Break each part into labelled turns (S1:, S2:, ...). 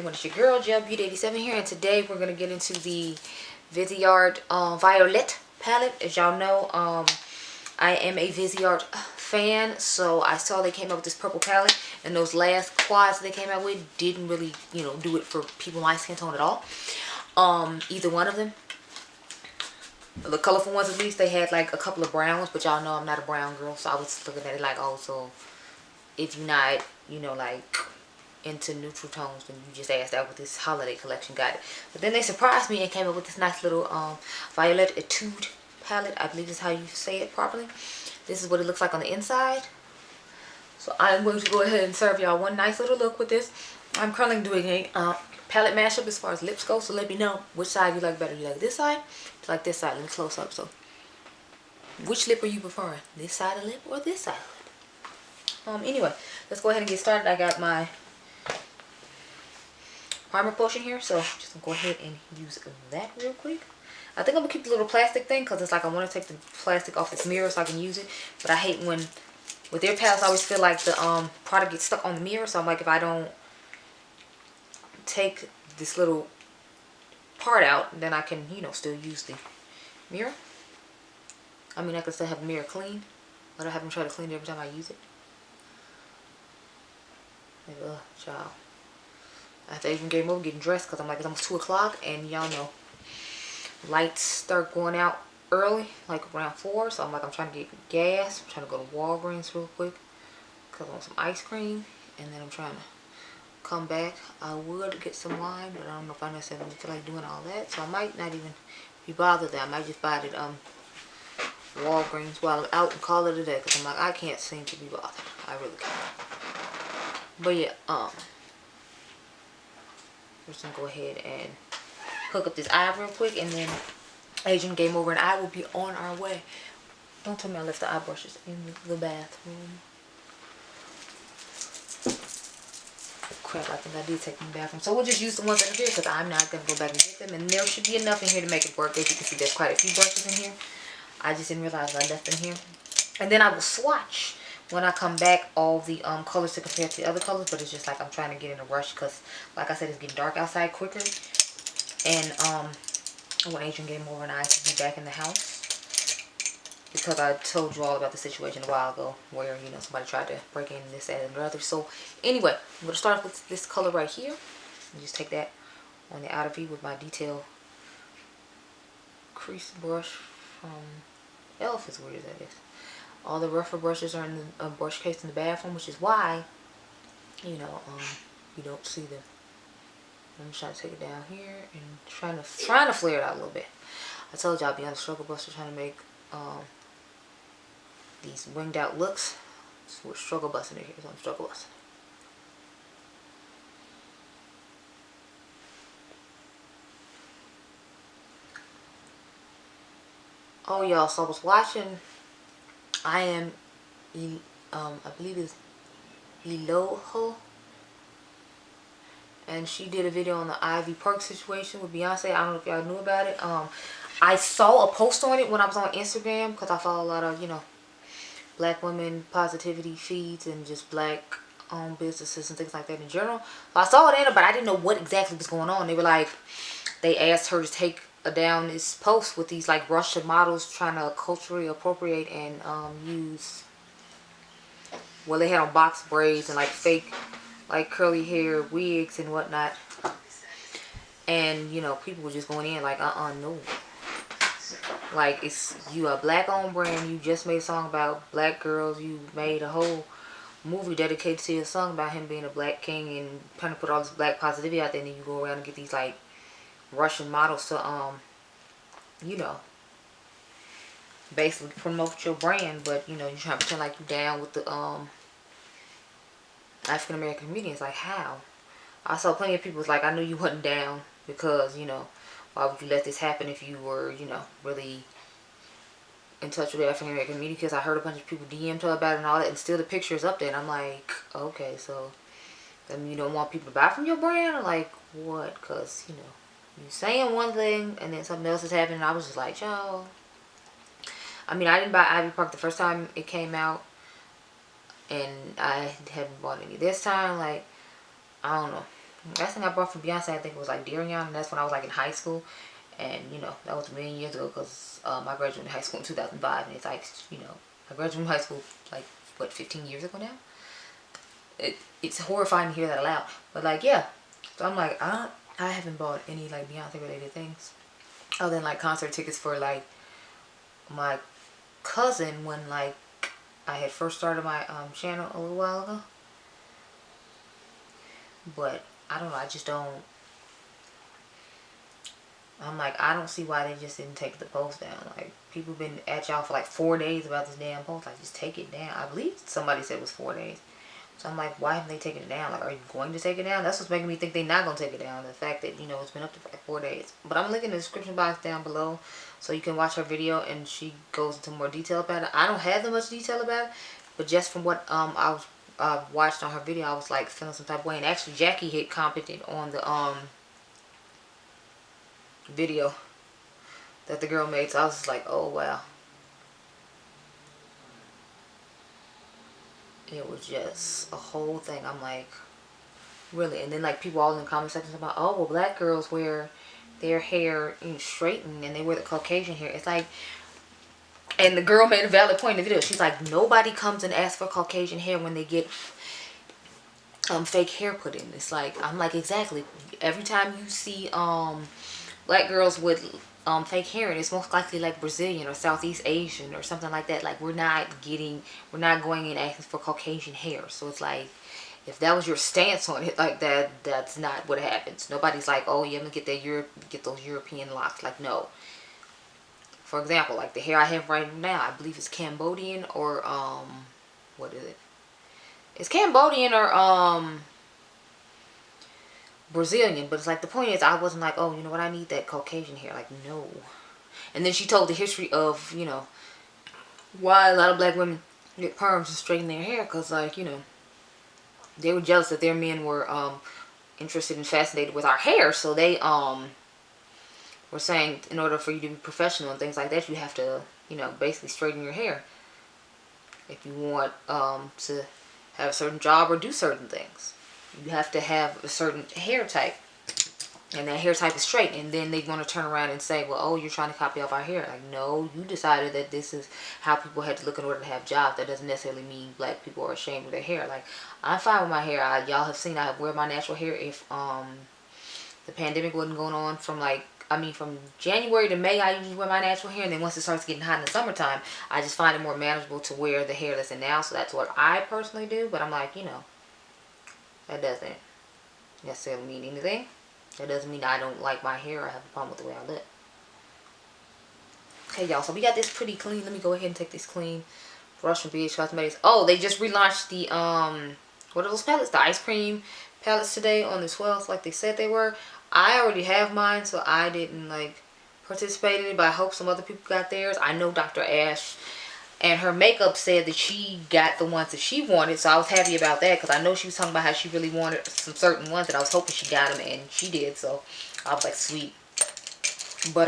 S1: everyone, it's your girl Gel Beauty 87 here, and today we're gonna get into the Viseart Violette palette. As y'all know, I am a Viseart fan, so I saw they came out with this purple palette, and those last quads they came out with didn't really, do it for people my skin tone at all. Either one of them. The colorful ones, at least, they had like a couple of brown ones, but y'all know I'm not a brown girl, so I was looking at it like, oh, so if you're not, like into neutral tones, then you just asked out with this holiday collection, got it. But then they surprised me and came up with this nice little Violette Etude palette. I believe is how you say it properly. This is what it looks like on the inside. So I'm going to go ahead and serve y'all one nice little look with this. I'm currently doing a palette mashup as far as lips go, so let me know which side you like better. You like this side? You like this side? Let me close up. So which lip are you preferring? This side of the lip or this side of the lip? Anyway, let's go ahead and get started. I got my primer potion here, so just gonna go ahead and use that real quick. I think I'm gonna keep the little plastic thing because it's like I want to take the plastic off this mirror so I can use it, but I hate when with their palettes I always feel like the product gets stuck on the mirror. So I'm like, if I don't take this little part out, then I can still use the mirror. I mean, I can still have the mirror clean, but I have them try to clean it every time I use it. Like, ugh, child. After Adriangameover, getting dressed because I'm like, it's almost 2 o'clock, and y'all know lights start going out early, like around 4. So I'm like, I'm trying to get gas. I'm trying to go to Walgreens real quick because I want some ice cream, and then I'm trying to come back. I would get some wine, but I don't know if I necessarily feel like doing all that, so I might not even be bothered there. I might just buy it at Walgreens while I'm out and call it a day because I'm like, I can't seem to be bothered. I really can't. But yeah, we're just gonna go ahead and hook up this eye real quick, and then Adriangameover and I will be on our way. Don't tell me I left the eye brushes in the bathroom. Crap, I think I did take them in the bathroom. So we'll just use the ones that are here because I'm not gonna go back and get them, and there should be enough in here to make it work. As you can see, there's quite a few brushes in here. I just didn't realize I left them here. And then I will swatch when I come back all the colors to compare to the other colors, but it's just like I'm trying to get in a rush because, like I said, it's getting dark outside quicker, and I want Adriangameover and I to be back in the house because I told you all about the situation a while ago where somebody tried to break in this, that, and the other. So anyway, I'm going to start off with this color right here and just take that on the outer V with my detail crease brush from Elf, as weird as that is. All the rougher brushes are in the brush case in the bathroom, which is why, you don't see them. I'm just trying to take it down here and trying to flare it out a little bit. I told y'all I'll be on the struggle bus trying to make these winged out looks. So we're struggle busting it here, so I'm struggle busting. Oh y'all, so I was watching I believe it's Eloho, and she did a video on the Ivy Park situation with Beyonce. I don't know if y'all knew about it. I saw a post on it when I was on Instagram because I follow a lot of black women positivity feeds and just black owned businesses and things like that in general. So I saw it in it, but I didn't know what exactly was going on. They were like, they asked her to take down this post with these like Russian models trying to culturally appropriate and use, well, they had on box braids and like fake like curly hair wigs and whatnot, and people were just going in like, no, like, it's you a black owned brand, you just made a song about black girls, you made a whole movie dedicated to your song about him being a black king and trying to put all this black positivity out there, and then you go around and get these like Russian models to basically promote your brand, but you're trying to pretend like you down with the African American comedians. Like, how? I saw plenty of people was like, I knew you wasn't down because why would you let this happen if you were really in touch with the African American community? Because I heard a bunch of people DM'd her about it and all that, and still the picture is up there, and I'm like, okay, so then you don't want people to buy from your brand, or like what? Because you saying one thing and then something else is happening. And I was just like, yo, I mean, I didn't buy Ivy Park the first time it came out, and I haven't bought any this time. Like, I don't know. Last thing I bought from Beyonce, I think it was like Darion, and that's when I was like in high school. And you know, that was a million years ago, because I graduated high school in 2005, and it's like, you know, I graduated from high school like, what, 15 years ago now? It's horrifying to hear that aloud. But like, yeah. So I'm like, I haven't bought any like Beyonce related things. Other than like concert tickets for like my cousin when like I had first started my channel a little while ago. But I don't know, I just don't. I'm like, I don't see why they just didn't take the post down. Like, people been at y'all for like 4 days about this damn post. Like, just take it down. I believe somebody said it was 4 days. So I'm like, why haven't they taken it down? Like, are you going to take it down? That's what's making me think they're not going to take it down. The fact that, you know, it's been up to like 4 days. But I'm linking in the description box down below so you can watch her video and she goes into more detail about it. I don't have that much detail about it, but just from what I was watched on her video, I was like feeling some type of way. And actually, Jackie had commented on the video that the girl made, so I was just like, oh wow. It was just a whole thing. I'm like, really? And then like people all in the comment sections about, oh well, black girls wear their hair straightened and they wear the Caucasian hair. It's like, and the girl made a valid point in the video. She's like, nobody comes and asks for Caucasian hair when they get fake hair put in. It's like, I'm like, exactly. Every time you see black girls with fake hair, and it's most likely like Brazilian or Southeast Asian or something like that. Like, we're not going in asking for Caucasian hair. So it's like, if that was your stance on it, like that's not what happens. Nobody's like, oh, you have to get those European locks. Like, no. For example, like the hair I have right now, I believe it's Cambodian or what is it? It's Cambodian or Brazilian, but it's like, the point is, I wasn't like, oh, you know what, I need that Caucasian hair. Like, no. And then she told the history of, you know, why a lot of black women get perms and straighten their hair, because like, you know, they were jealous that their men were interested and fascinated with our hair, so they were saying in order for you to be professional and things like that, you have to, you know, basically straighten your hair if you want to have a certain job or do certain things. You have to have a certain hair type, and that hair type is straight. And then they want to turn around and say, well, oh, you're trying to copy off our hair. Like, no, you decided that this is how people had to look in order to have jobs. That doesn't necessarily mean black people are ashamed of their hair. Like, I'm fine with my hair. Y'all have seen I wear my natural hair. If the pandemic wasn't going on from like, from January to May, I usually wear my natural hair. And then once it starts getting hot in the summertime, I just find it more manageable to wear the hair that's in now. So that's what I personally do. But I'm like, you know, that doesn't necessarily mean anything. That doesn't mean I don't like my hair or have a problem with the way I look. Okay, y'all. So we got this pretty clean. Let me go ahead and take this clean brush from BH Cosmetics. Oh, they just relaunched the, what are those palettes? The ice cream palettes today on the 12th, like they said they were. I already have mine, so I didn't, like, participate in it, but I hope some other people got theirs. I know Dr. Ash and her makeup said that she got the ones that she wanted, so I was happy about that, because I know she was talking about how she really wanted some certain ones, and I was hoping she got them, and she did, so I was like, sweet. But,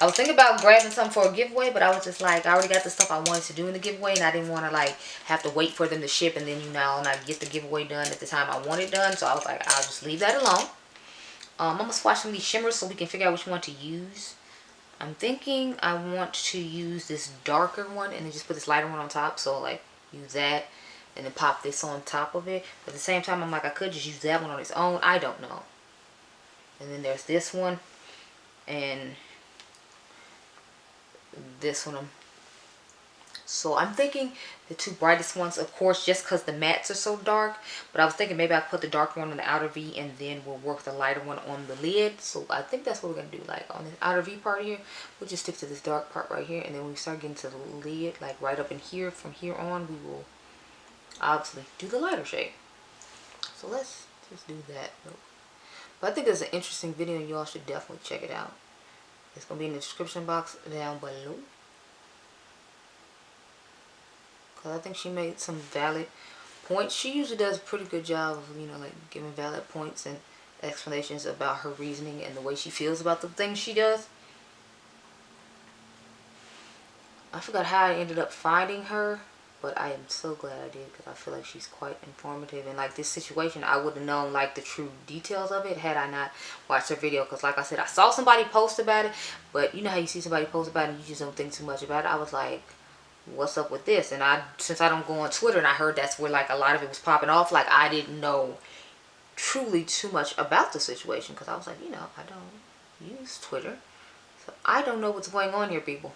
S1: I was thinking about grabbing some for a giveaway, but I was just like, I already got the stuff I wanted to do in the giveaway, and I didn't want to, like, have to wait for them to ship, and then, you know, not get the giveaway done at the time I want it done, so I was like, I'll just leave that alone. I'm going to swatch some of these shimmers so we can figure out which one to use. I'm thinking I want to use this darker one and then just put this lighter one on top. So like use that and then pop this on top of it. But at the same time, I'm like, I could just use that one on its own. I don't know. And then there's this one and this one. So I'm thinking the two brightest ones, of course, just because the mattes are so dark. But I was thinking maybe I put the darker one on the outer V and then we'll work the lighter one on the lid. So I think that's what we're going to do. Like on the outer V part here, we'll just stick to this dark part right here. And then when we start getting to the lid, like right up in here, from here on, we will obviously do the lighter shade. So let's just do that. But I think it's an interesting video and y'all should definitely check it out. It's going to be in the description box down below. I think she made some valid points. She usually does a pretty good job of, you know, like giving valid points and explanations about her reasoning and the way she feels about the things she does. I forgot how I ended up finding her, but I am so glad I did because I feel like she's quite informative. And like this situation, I would have known like the true details of it had I not watched her video. Because like I said, I saw somebody post about it, but you know how you see somebody post about it and you just don't think too much about it. I was like, what's up with this? And since I don't go on Twitter, and I heard that's where like a lot of it was popping off, like I didn't know truly too much about the situation because I was like, you know, I don't use Twitter, so I don't know what's going on here, people.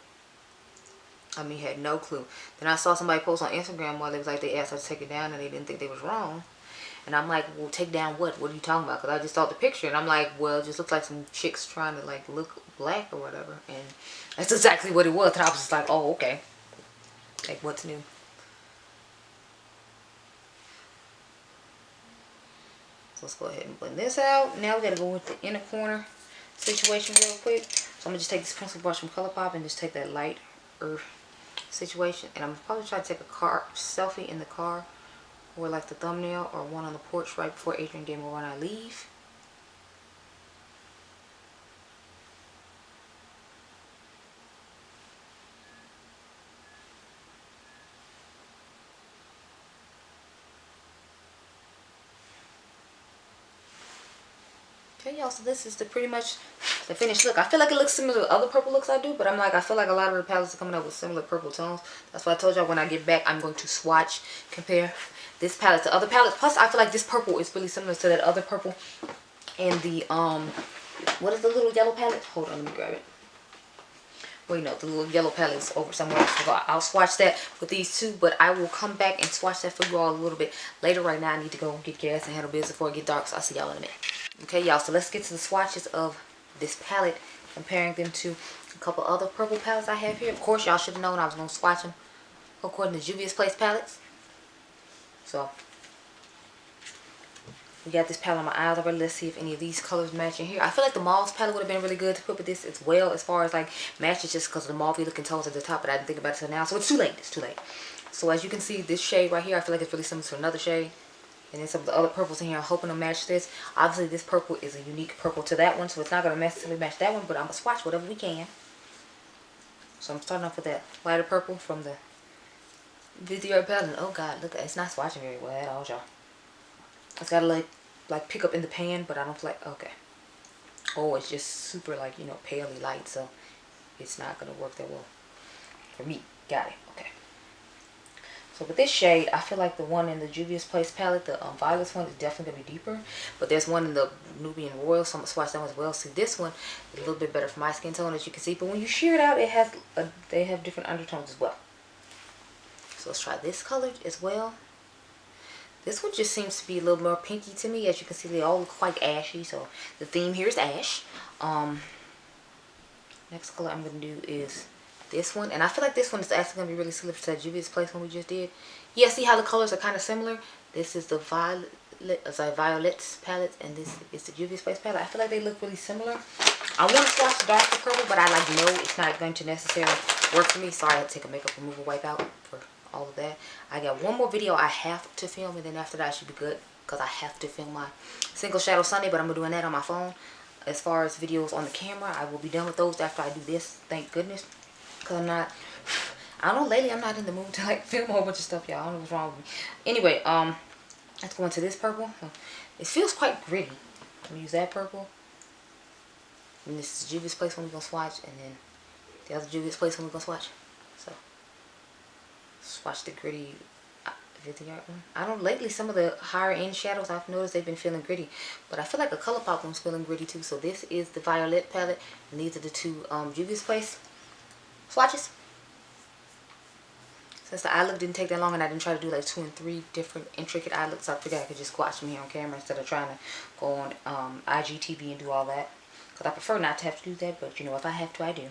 S1: I mean, had no clue. Then I saw somebody post on Instagram while they was like, they asked her to take it down and they didn't think they was wrong. And I'm like, well, take down what? What are you talking about? Because I just saw the picture and I'm like, well, it just looks like some chicks trying to like look black or whatever. And that's exactly what it was. And I was just like, oh, okay. Like, what's new? So let's go ahead and blend this out. Now we got to go with the inner corner situation real quick. So I'm going to just take this pencil brush from ColourPop and just take that light earth situation. And I'm probably trying to take a car selfie in the car or like the thumbnail or one on the porch right before Adriangameover when I leave. Okay, y'all, so this is pretty much the finished look. I feel like it looks similar to other purple looks I do, but I'm like, I feel like a lot of the palettes are coming up with similar purple tones. That's why I told y'all when I get back, I'm going to swatch, compare this palette to other palettes. Plus, I feel like this purple is really similar to that other purple. And the, what is the little yellow palette? Hold on, let me grab it. Wait, no, the little yellow palette is over somewhere else. So I'll swatch that with these two, but I will come back and swatch that for you all a little bit later. Right now, I need to go get gas and handle business before it gets dark, so I'll see y'all in a minute. Okay, y'all, so let's get to the swatches of this palette, comparing them to a couple other purple palettes I have here. Of course, y'all should have known I was going to swatch them according to Juvia's Place palettes. So, we got this palette on my eyes already. Let's see if any of these colors match in here. I feel like the mauve palette would have been really good to put with this as well, as far as like matches, just because of the mauve looking tones at the top, but I didn't think about it until now. So it's too late. It's too late. So as you can see, this shade right here, I feel like it's really similar to another shade. And then some of the other purples in here, I'm hoping to match this. Obviously, this purple is a unique purple to that one, so it's not going to necessarily match that one, but I'm going to swatch whatever we can. So I'm starting off with that lighter purple from the Viseart palette. Oh God, look, it's not swatching very well at all, y'all. It's got to like pick up in the pan, but I don't feel like, okay. Oh, it's just super like, you know, palely light, so it's not going to work that well for me. Got it. Okay. So with this shade, I feel like the one in the Juvia's Place palette, the Violet's one, is definitely going to be deeper. But there's one in the Nubian Royal, so I'm going to swatch that one as well. See, this one is a little bit better for my skin tone, as you can see. But when you shear it out, it has they have different undertones as well. So let's try this color as well. This one just seems to be a little more pinky to me. As you can see, they all look quite ashy. So the theme here is ash. Next color I'm going to do is this one, and I feel like this one is actually going to be really similar to that Juvia's Place one we just did. Yeah, see how the colors are kind of similar? This is the Violette's palette, and this is the Juvia's Place palette. I feel like they look really similar. I want to swatch the darker purple, but I like know it's not going to necessarily work for me. Sorry, I had to take a makeup removal wipe out for all of that. I got one more video I have to film, and then after that I should be good, because I have to film my Single Shadow Sunday, but I'm doing that on my phone. As far as videos on the camera, I will be done with those after I do this, thank goodness. Because I'm not, I don't know, lately I'm not in the mood to like film a whole bunch of stuff, y'all. I don't know what's wrong with me. Anyway, let's go into this purple. It feels quite gritty. I'm going to use that purple. And this is Juvia's Place one we're going to swatch. And then the other Juvia's Place one we're going to swatch. So, swatch the gritty Viseart one. I don't, lately some of the higher end shadows I've noticed they've been feeling gritty. But I feel like a ColourPop one's feeling gritty too. So this is the Violette palette. And these are the two Juvia's Place swatches. Since the eye look didn't take that long and I didn't try to do like 2 and 3 different intricate eye looks, I figured I could just swatch them here on camera instead of trying to go on IGTV and do all that. Because I prefer not to have to do that, but you know, if I have to, I do.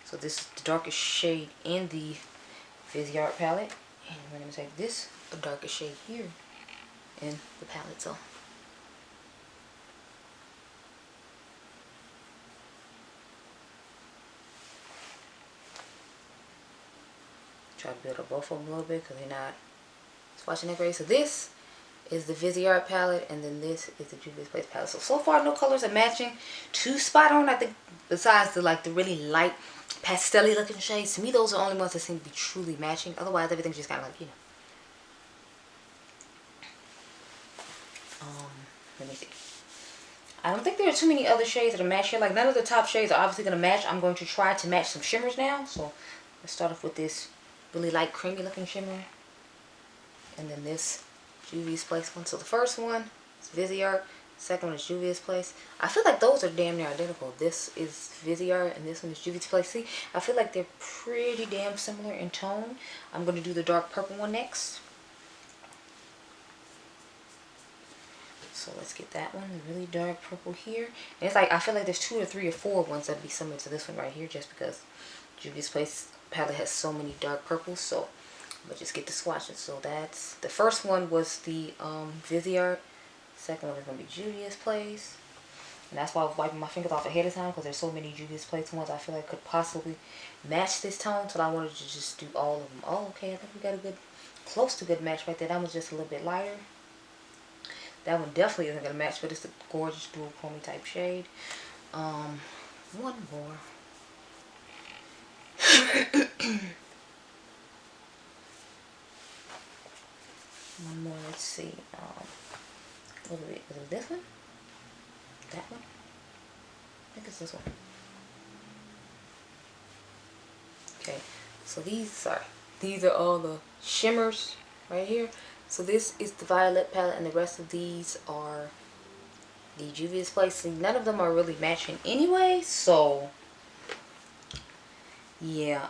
S1: So this is the darkest shade in the Viseart palette. And we're going to take this, the darkest shade here in the palette. So try to build up both of them a little bit because they're not swatching that great. So this is the Viseart palette, and then this is the Juvia's Place palette. So far no colors are matching too spot on. I think besides the like the really light pastel-y looking shades, to me those are the only ones that seem to be truly matching. Otherwise everything's just kind of like, you know. Let me see. I don't think there are too many other shades that are match here. Like none of the top shades are obviously going to match. I'm going to try to match some shimmers now. So let's start off with this really light creamy looking shimmer. And then this Juvia's Place one. So the first one is Viseart. Second one is Juvia's Place. I feel like those are damn near identical. This is Viseart and this one is Juvia's Place. See, I feel like they're pretty damn similar in tone. I'm going to do the dark purple one next. So let's get that one, the really dark purple here. And it's like, I feel like there's 2 or 3 or 4 ones that'd be similar to this one right here, just because Juvia's Place palette has so many dark purples. So let's just get the swatches. So that's, the first one was the Viseart. Second one is going to be Juvia's Place. And that's why I was wiping my fingers off ahead of time, because there's so many Juvia's Place ones I feel like could possibly match this tone. So I wanted to just do all of them. Oh, okay, I think we got a good, close to good match right there. That one's just a little bit lighter. That one definitely isn't going to match, but it's a gorgeous dual chromey type shade. One more. One more, let's see. What is it? Is it this one? That one? I think it's this one. Okay, so these are all the shimmers right here. So this is the Violet palette, and the rest of these are the Juvia's Place. See, none of them are really matching anyway, so yeah.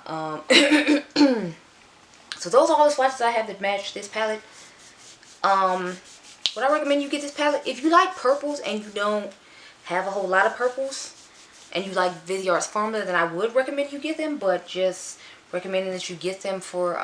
S1: So those are all the swatches I have that match this palette. Would I recommend you get this palette? If you like purples and you don't have a whole lot of purples, and you like Viseart's formula, then I would recommend you get them, but just recommending that you get them for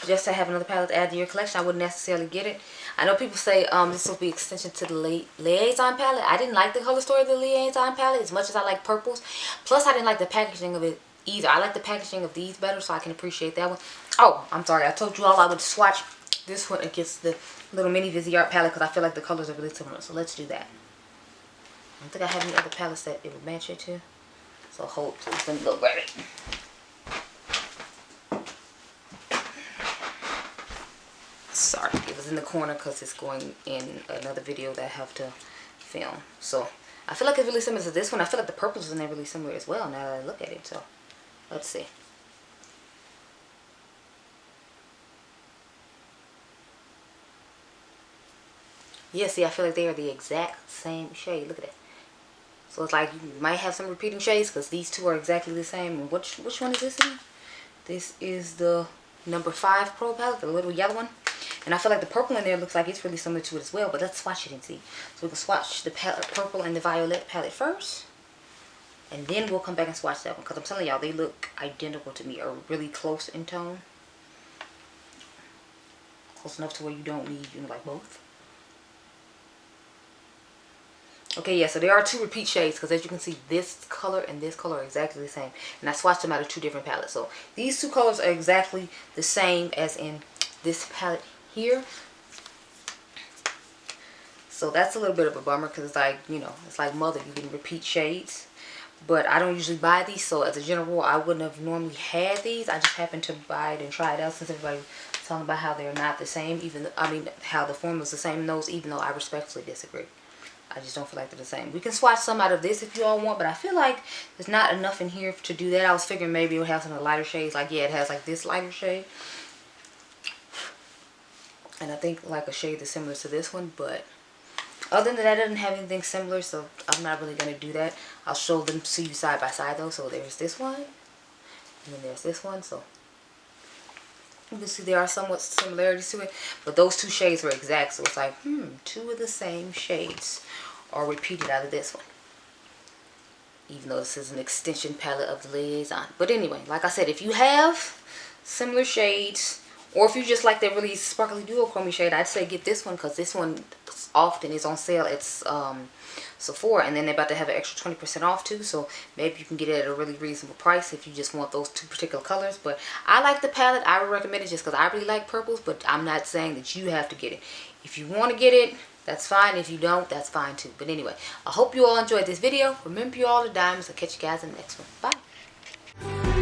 S1: just to have another palette to add to your collection. I wouldn't necessarily get it. I know people say this will be extension to the Liaison palette. I didn't like the color story of the Liaison palette as much as I like purples. Plus, I didn't like the packaging of it either. I like the packaging of these better, so I can appreciate that one. Oh, I'm sorry. I told you all I would swatch this one against the little mini Viseart palette, because I feel like the colors are really similar. So let's do that. I don't think I have any other palettes that it would match it to. So hold, please. Let me go grab it. Sorry, it was in the corner because it's going in another video that I have to film. So I feel like it's really similar to this one. I feel like the purples in there really similar as well now that I look at it. So let's see. Yeah, see, I feel like they are the exact same shade. Look at that. So it's like you might have some repeating shades because these two are exactly the same. And which one is this again? This is the number 5 Pro palette, the little yellow one. And I feel like the purple in there looks like it's really similar to it as well. But let's swatch it and see. So we can swatch the purple and the violet palette first. And then we'll come back and swatch that one. Because I'm telling y'all, they look identical to me. Or really close in tone. Close enough to where you don't need, you know, like both. Okay, yeah, so there are 2 repeat shades. Because as you can see, this color and this color are exactly the same. And I swatched them out of 2 different palettes. So these 2 colors are exactly the same as in this palette here. So that's a little bit of a bummer, because it's like, you know, it's like mother, you can repeat shades. But I don't usually buy these, so as a general rule, I wouldn't have normally had these. I just happened to buy it and try it out, since everybody was talking about how they're not the same, even though, I mean, how the formula's the same in those, even though I respectfully disagree. I just don't feel like they're the same. We can swatch some out of this if you all want, but I feel like there's not enough in here to do that. I was figuring maybe it would have some of the lighter shades. Like, yeah, it has like this lighter shade. And I think like a shade that's similar to this one, but other than that, it doesn't have anything similar, so I'm not really going to do that. I'll show them to you side by side though. So there's this one, and then there's this one. So you can see there are somewhat similarities to it, but those 2 shades are exact. So it's like, 2 of the same shades are repeated out of this one. Even though this is an extension palette of the Liaison. But anyway, like I said, if you have similar shades Or if you just like the really sparkly duochrome shade, I'd say get this one, because this one often is on sale at Sephora, and then they're about to have an extra 20% off too, so maybe you can get it at a really reasonable price if you just want those two particular colors. But I like the palette. I would recommend it just because I really like purples, but I'm not saying that you have to get it. If you want to get it, that's fine. If you don't, that's fine too. But anyway, I hope you all enjoyed this video. Remember, you all are diamonds. I'll catch you guys in the next one. Bye.